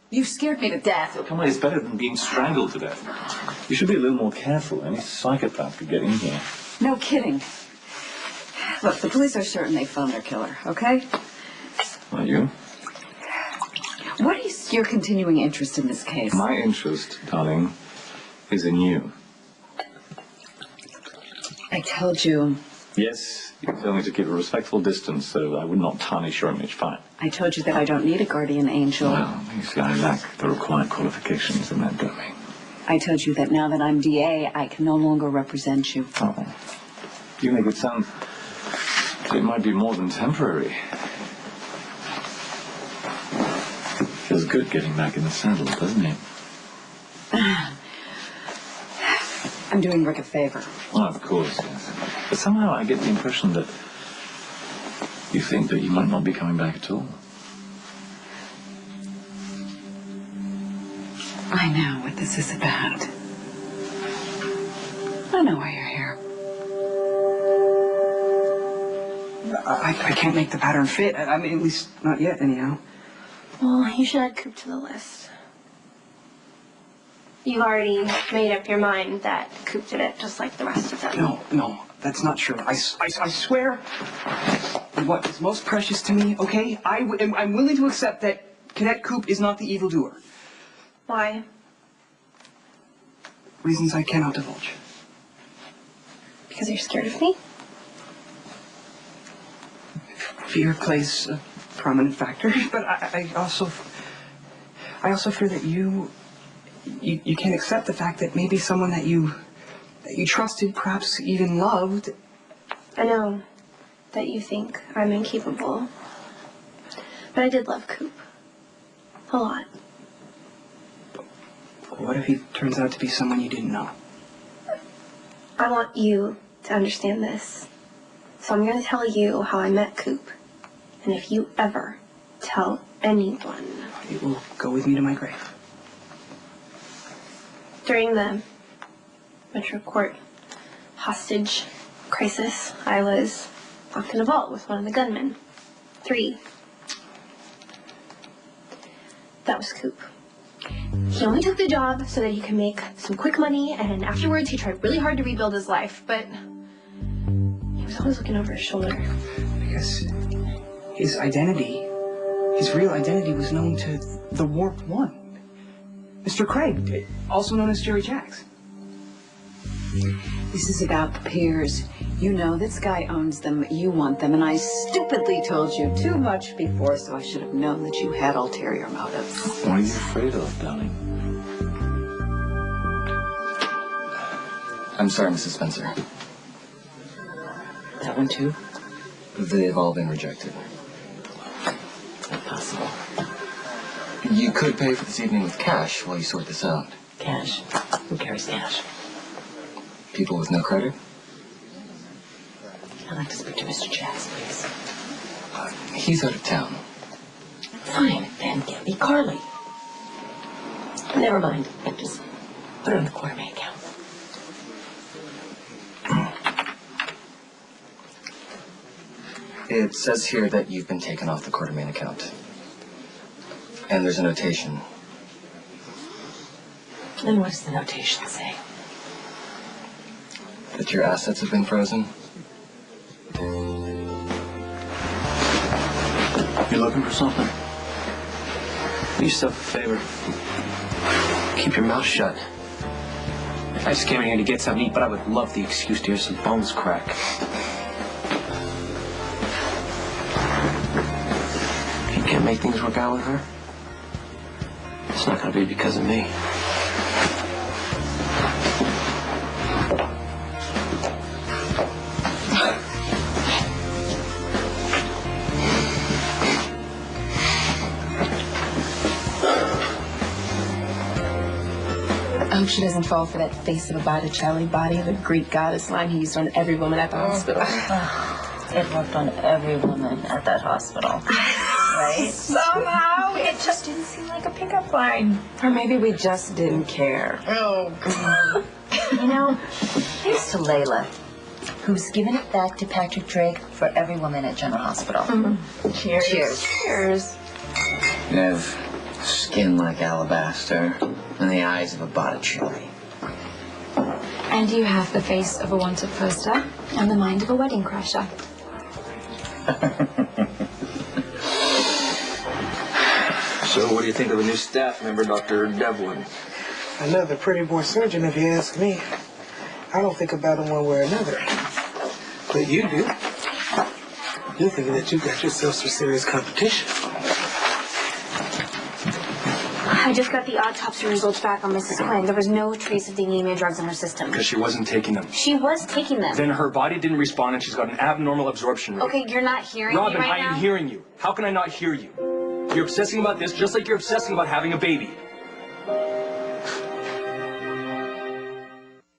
You've scared me to death. Oh, come on, it's better than being strangled to death. You should be a little more careful. Any psychopath could get in here. No kidding. Look, the police are certain they found their killer, okay? Are you? What is your continuing interest in this case? My interest, darling, is in you. I told you. Yes, you told me to keep a respectful distance so I would not tarnish your image. Fine. I told you that I don't need a guardian angel. Well, you see, I lack the required qualifications in that domain. I told you that now that I'm DA, I can no longer represent you. Oh. You make it sound it might be more than temporary. Feels good getting back in the saddle, doesn't it? I'm doing Rick a favor. Well, of course, yes. But somehow I get the impression that you think that you might not be coming back at all. I know what this is about. I know why you're here. I can't make the pattern fit. I mean, at least not yet, anyhow. Well, you should add Coop to the list. You've already made up your mind that Coop did it, just like the rest of them. No, that's not true. I swear, what is most precious to me, okay? I'm willing to accept that Cadet Coop is not the evildoer. Why? Reasons I cannot divulge. Because you're scared of me? Fear plays a prominent factor, but I also fear that you can't accept the fact that maybe someone that you trusted, perhaps even loved. I know that you think I'm incapable, but I did love Coop. A lot. What if he turns out to be someone you didn't know? I want you to understand this. So I'm going to tell you how I met Coop. And if you ever tell anyone... It will go with me to my grave. During the Metro Court hostage crisis, I was locked in a vault with one of the gunmen. 3. That was Coop. He only took the job so that he could make some quick money, and afterwards he tried really hard to rebuild his life, but he was always looking over his shoulder. Because his real identity was known to the Warped One. Mr. Craig, also known as Jerry Jacks. This is about the peers. You know this guy owns them, you want them, and I stupidly told you too much before, so I should have known that you had ulterior motives. What are you afraid of, darling? I'm sorry, Mrs. Spencer. That one too? They've all been rejected. Not possible. You could pay for this evening with cash while you sort this out. Cash? Who carries cash? People with no credit? I'd like to speak to Mr. Jacks, please. He's out of town. Fine, then get me Carly. Never mind. Just put her in the Quartermain account. It says here that you've been taken off the Quartermain account. And there's a notation. And what does the notation say? That your assets have been frozen. You looking for something? Do yourself a favor. Keep your mouth shut. I just came in here to get something to eat, but I would love the excuse to hear some bones crack. You can't make things work out with her? It's not gonna be because of me. I hope she doesn't fall for that face of a Botticelli body, the Greek goddess line he used on every woman at the hospital. It worked on every woman at that hospital. Right? Somehow, it just didn't seem like a pickup line. Or maybe we just didn't care. Oh, God. You know, here's to Layla, who's given it back to Patrick Drake for every woman at General Hospital. Cheers. Cheers. Cheers. Nev, skin like alabaster, and the eyes of a Botticelli. And you have the face of a wanted poster and the mind of a wedding crasher. So, what do you think of the new staff member, Dr. Devlin? Another pretty boy surgeon, if you ask me. I don't think about him one way or another. But you do. You're thinking that you got yourself some serious competition. I just got the autopsy results back on Mrs. Quinn. There was no trace of the anemia drugs in her system. Because she wasn't taking them. She was taking them. Then her body didn't respond and she's got an abnormal absorption rate. Okay, you're not hearing me Robin, right I now? am hearing you. How can I not hear you? You're obsessing about this just like you're obsessing about having a baby.